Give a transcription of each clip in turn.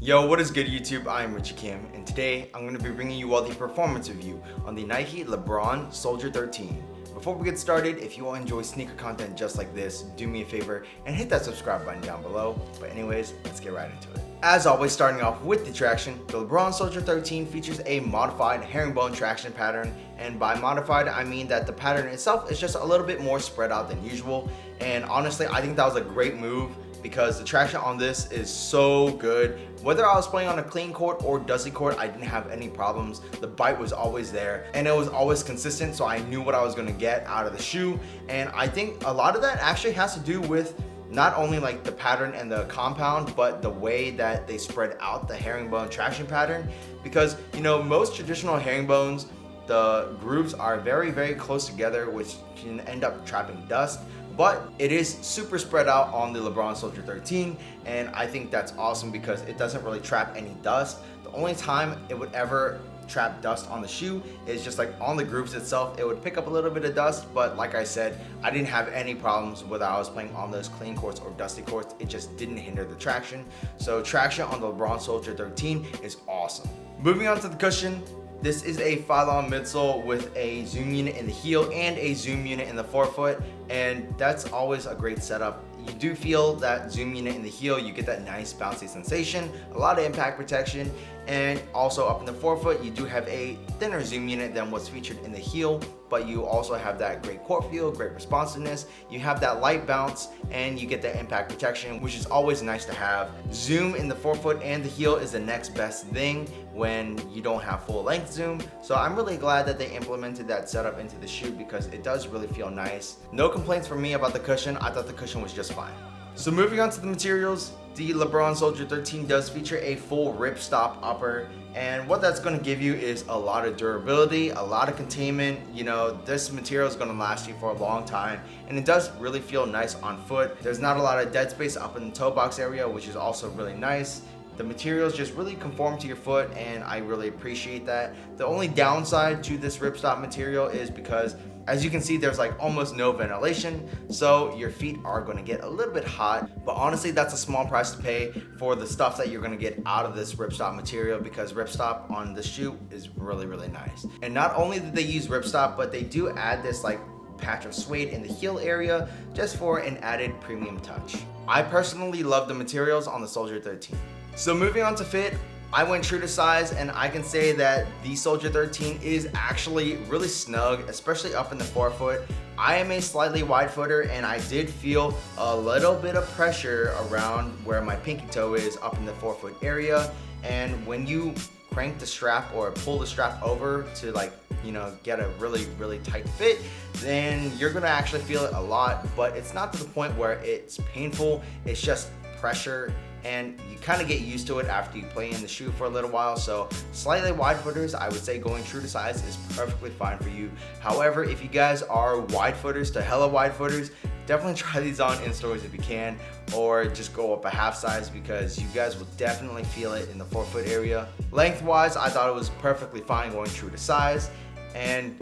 Yo, what is good YouTube? I'm Richie Kim, and today I'm going to be bringing you all the performance review on the Nike Lebron Soldier 13. Before we get started, if you all enjoy sneaker content just like this, do me a favor and hit that subscribe button down below. But anyways, let's get right into it. As always, starting off with the traction, the Lebron Soldier 13 features a modified herringbone traction pattern, and by modified I mean that the pattern itself is just a little bit more spread out than usual, and honestly I think that was a great move because the traction on this is so good. Whether I was playing on a clean court or dusty court, I didn't have any problems. The bite was always there and it was always consistent, so I knew what I was gonna get out of the shoe. And I think a lot of that actually has to do with not only like the pattern and the compound, but the way that they spread out the herringbone traction pattern. Because most traditional herringbones, the grooves are very close together, which can end up trapping dust. But it is super spread out on the Lebron Soldier 13, and I think that's awesome because it doesn't really trap any dust. The only time it would ever trap dust on the shoe is just like on the grooves itself. It would pick up a little bit of dust, but like I said, I didn't have any problems whether I was playing on those clean courts or dusty courts. It just didn't hinder the traction. So traction on the Lebron Soldier 13 is awesome. Moving on to the cushion. This is a 5-on midsole with a zoom unit in the heel and a zoom unit in the forefoot, and that's always a great setup. You do feel that zoom unit in the heel, you get that nice bouncy sensation, a lot of impact protection, and also up in the forefoot, you do have a thinner zoom unit than what's featured in the heel, but you also have that great court feel, great responsiveness, you have that light bounce, and you get that impact protection, which is always nice to have. Zoom in the forefoot and the heel is the next best thing when you don't have full length zoom, so I'm really glad that they implemented that setup into the shoe because it does really feel nice. No complaints from me about the cushion. I thought the cushion was just fine. So moving on to the materials, the Lebron Soldier 13 does feature a full ripstop upper, and what that's going to give you is a lot of durability, a lot of containment. This material is going to last you for a long time, and it does really feel nice on foot. There's not a lot of dead space up in the toe box area, which is also really nice. The materials just really conform to your foot, and I really appreciate that. The only downside to this ripstop material is because, as you can see, there's like almost no ventilation, so your feet are going to get a little bit hot. But honestly, that's a small price to pay for the stuff that you're going to get out of this ripstop material, because ripstop on the shoe is really nice. And not only did they use ripstop, but they do add this like patch of suede in the heel area just for an added premium touch. I personally love the materials on the Soldier 13. So moving on to fit, I went true to size, and I can say that the Soldier 13 is actually really snug, especially up in the forefoot. I am a slightly wide footer, and I did feel a little bit of pressure around where my pinky toe is up in the forefoot area. And when you crank the strap or pull the strap over to get a really tight fit, then you're gonna actually feel it a lot, but it's not to the point where it's painful. It's just pressure, and you kind of get used to it after you play in the shoe for a little while. So slightly wide footers, I would say going true to size is perfectly fine for you. However, if you guys are wide footers to hella wide footers, definitely try these on in stores if you can, or just go up a half size because you guys will definitely feel it in the forefoot area. Lengthwise, I thought it was perfectly fine going true to size, and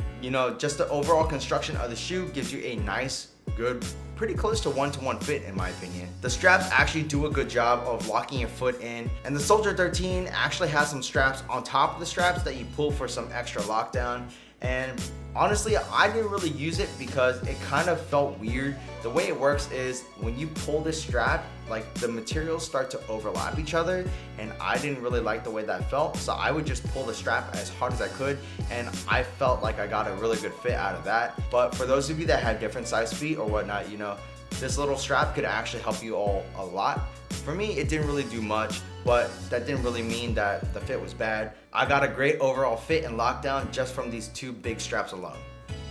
just the overall construction of the shoe gives you a nice, good, pretty close to one-to-one fit in my opinion. The straps actually do a good job of locking your foot in, and the Soldier 13 actually has some straps on top of the straps that you pull for some extra lockdown. And honestly, I didn't really use it because it kind of felt weird. The way it works is when you pull this strap, like the materials start to overlap each other, and I didn't really like the way that felt, so I would just pull the strap as hard as I could, and I felt like I got a really good fit out of that. But for those of you that have different size feet or whatnot, this little strap could actually help you all a lot. For me, it didn't really do much, but that didn't really mean that the fit was bad. I got a great overall fit and lockdown just from these two big straps alone.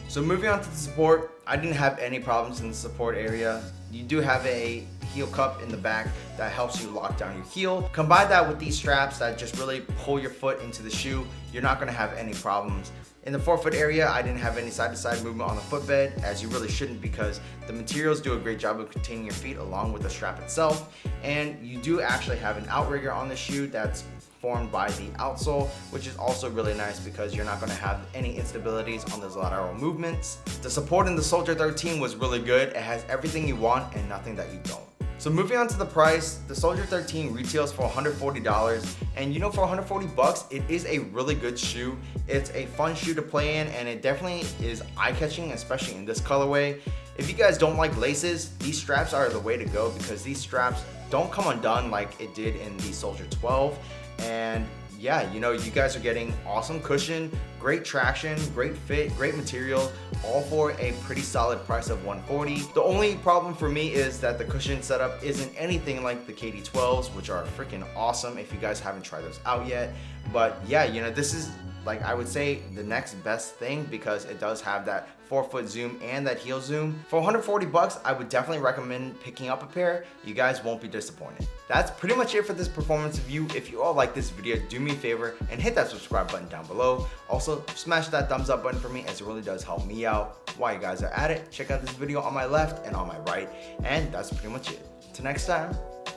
So moving on to the support, I didn't have any problems in the support area. You do have a heel cup in the back that helps you lock down your heel. Combine that with these straps that just really pull your foot into the shoe, you're not gonna have any problems. In the forefoot area, I didn't have any side-to-side movement on the footbed, as you really shouldn't, because the materials do a great job of containing your feet along with the strap itself. And you do actually have an outrigger on the shoe that's formed by the outsole, which is also really nice because you're not going to have any instabilities on those lateral movements. The support in the Soldier 13 was really good. It has everything you want and nothing that you don't. So moving on to the price, the Soldier 13 retails for $140, and you know, for 140 bucks, it is a really good shoe. It's a fun shoe to play in, and it definitely is eye-catching, especially in this colorway. If you guys don't like laces, these straps are the way to go because these straps don't come undone like it did in the Soldier 12. And yeah, you know, you guys are getting awesome cushion, great traction, great fit, great material, all for a pretty solid price of $140. The only problem for me is that the cushion setup isn't anything like the KD12s, which are freaking awesome if you guys haven't tried those out yet. But yeah, you know, this is, like, I would say the next best thing because it does have that forefoot zoom and that heel zoom. For 140 bucks, I would definitely recommend picking up a pair. You guys won't be disappointed. That's pretty much it for this performance review. If you all like this video, do me a favor and hit that subscribe button down below. Also, smash that thumbs up button for me as it really does help me out. While you guys are at it, check out this video on my left and on my right. And that's pretty much it. Till next time,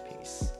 peace.